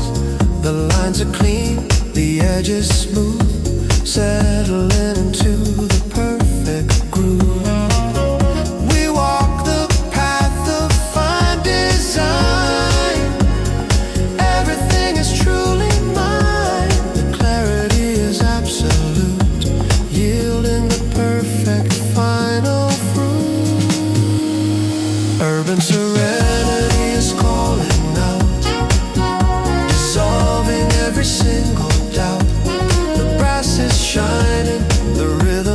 The lines are clean, the edges smooth, settling into the perfect groove. We walk the path of fine design, everything is truly mine. The clarity is absolute, yielding the perfect final fruit. Urban serenity is calling out, dissolving every single doubt. The brass is shining, the rhythm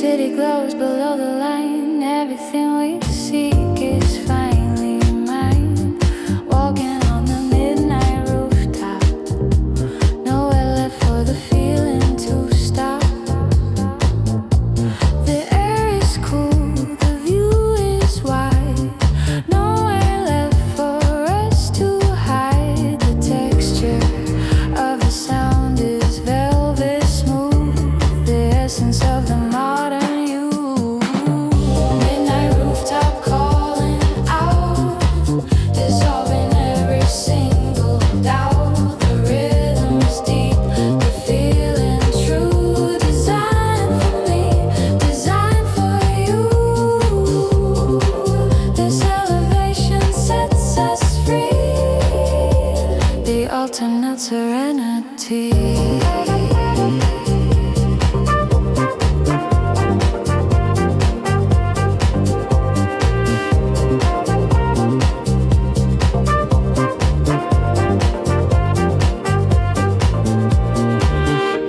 city glows below the line. Everything we seek is finally mine. Walking on the midnight rooftop, nowhere left for the feeling to stop. The air is cool, the view is wide, nowhere left for us to hide. The texture of the sound is velvet smooth, the essence of the modern you. Midnight rooftop calling out, dissolving every single doubt. The rhythm is deep, the feeling true. Designed for me, designed for you. This elevation sets us free, the ultimate serenity.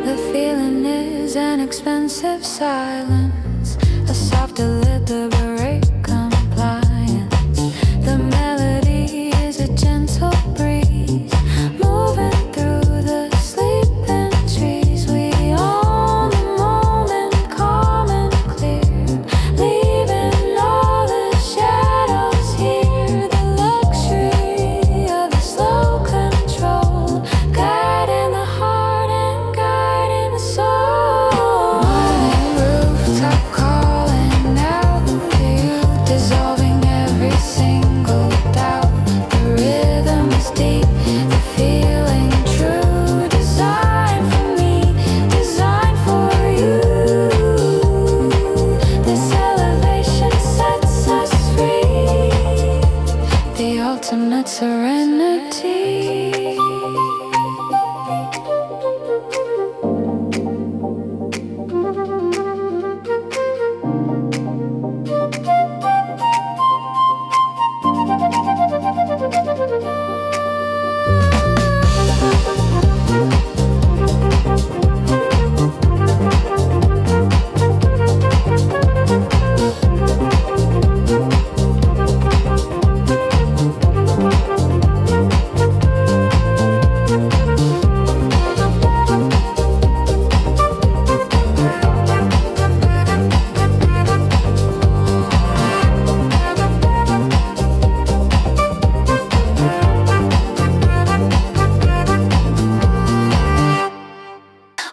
The feeling is an expensive silence, a soft deliberate compliance. The melody is a gentle breeze, moving through the sleeping trees. We own the moment, calm and clear, leaving all the shadows here. The luxury of the slow control, guiding the heart and guiding the soul. Morning rooftop calling out to you, dissolving every single doubt. The rhythm is deep, the feeling true. Designed for me, designed for you. This elevation sets us free, the ultimate serenity.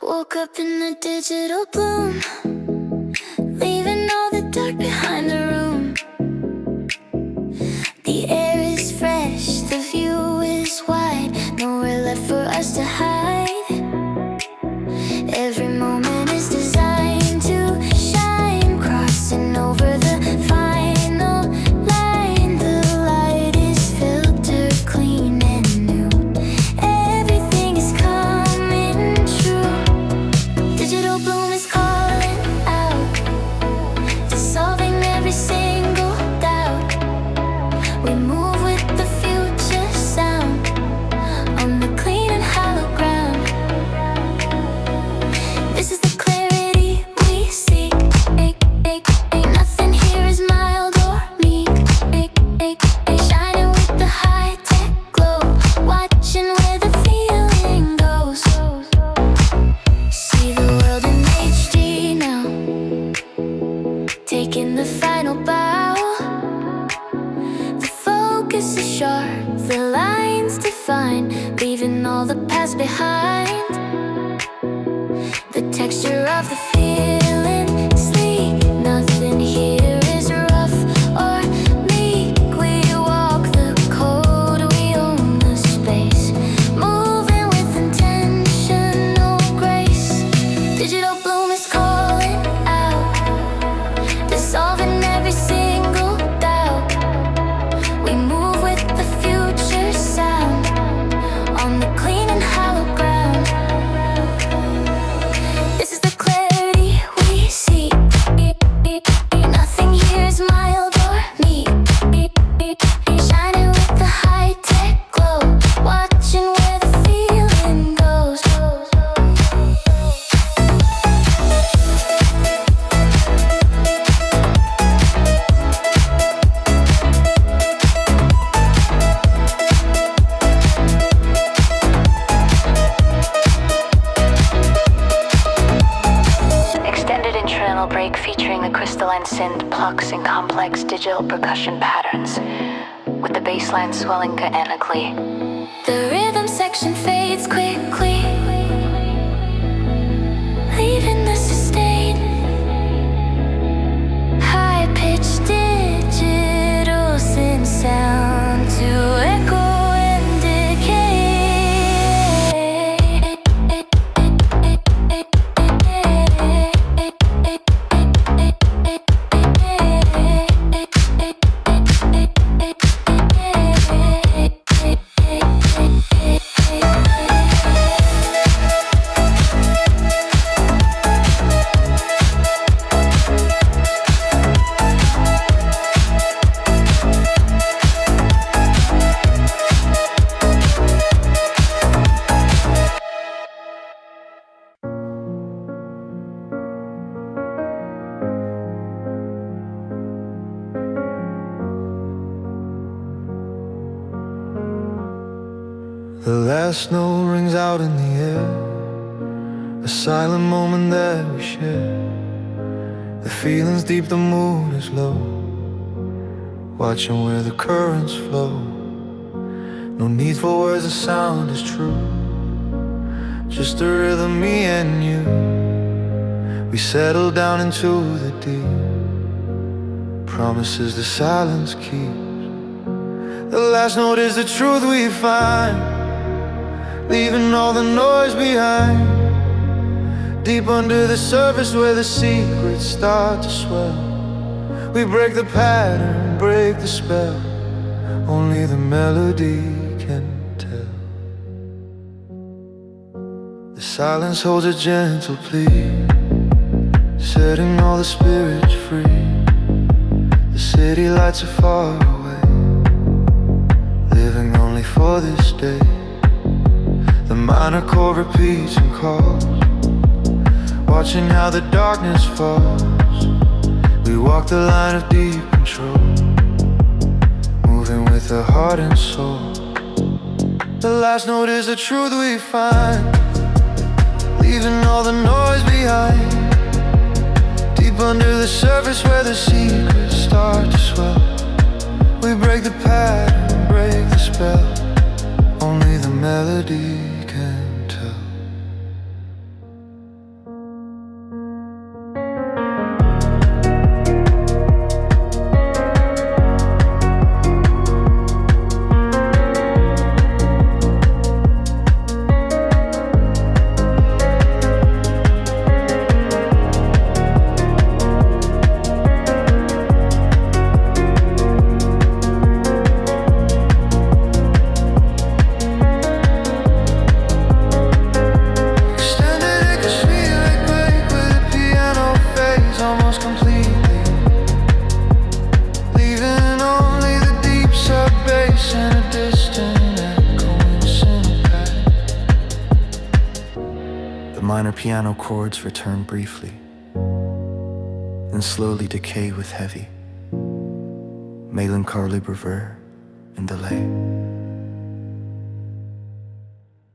Woke up in the digital bloom, leaving all the dark behind the room. The air is fresh, the view is wide, nowhere left for us to hide. Every moment is designed to shine, crossing over the final line. The light is filtered clean and new, everything is coming true. Digital bloom is calling out, dissolving every single doubt. We move with the future sound on the clean and hollow ground. This is the clarity we seek. Nothing here is mild or meek. Shining with the high-tech glow, watching where the feeling goes. See the world in HD now, taking the final bow. The focus is sharp, the lines defined, leaving all the past behind. The texture of the feeling sleek, nothing here is rough or meek. We walk the code, we own the space, moving with intentional grace. Digital bloom is calling out, dissolving every single doubt. We move with the future sound on the clean and hollow ground. This is the clarity instrumental break featuring the crystalline synth plucks and complex digital percussion patterns, with the bass line swelling chaotically. The rhythm section fades quickly, leaving the sustain. High-pitched digital synth sound to echo and The last note rings out in the air, a silent moment that we share. The feeling's deep, the mood is low, watching where the currents flow. No need for words, the sound is true, just a rhythm, me and you. We settle down into the deep, promises the silence keeps. The last note is the truth we find, leaving all the noise behind. Deep under the surface where the secrets start to swell, we break the pattern, break the spell, only the melody can tell. The silence holds a gentle plea, setting all the spirits free. The city lights are far away, living only for this day. The minor chord repeats and calls, watching how the darkness falls. We walk the line of deep control, moving with the heart and soul. The last note is the truth we find, leaving all the noise behind. Deep under the surface where the secrets start to swell, we break the pattern, break the spell, only the melody can tell. Minor piano chords return briefly, then slowly decay with heavy, melancholy bravura and delay.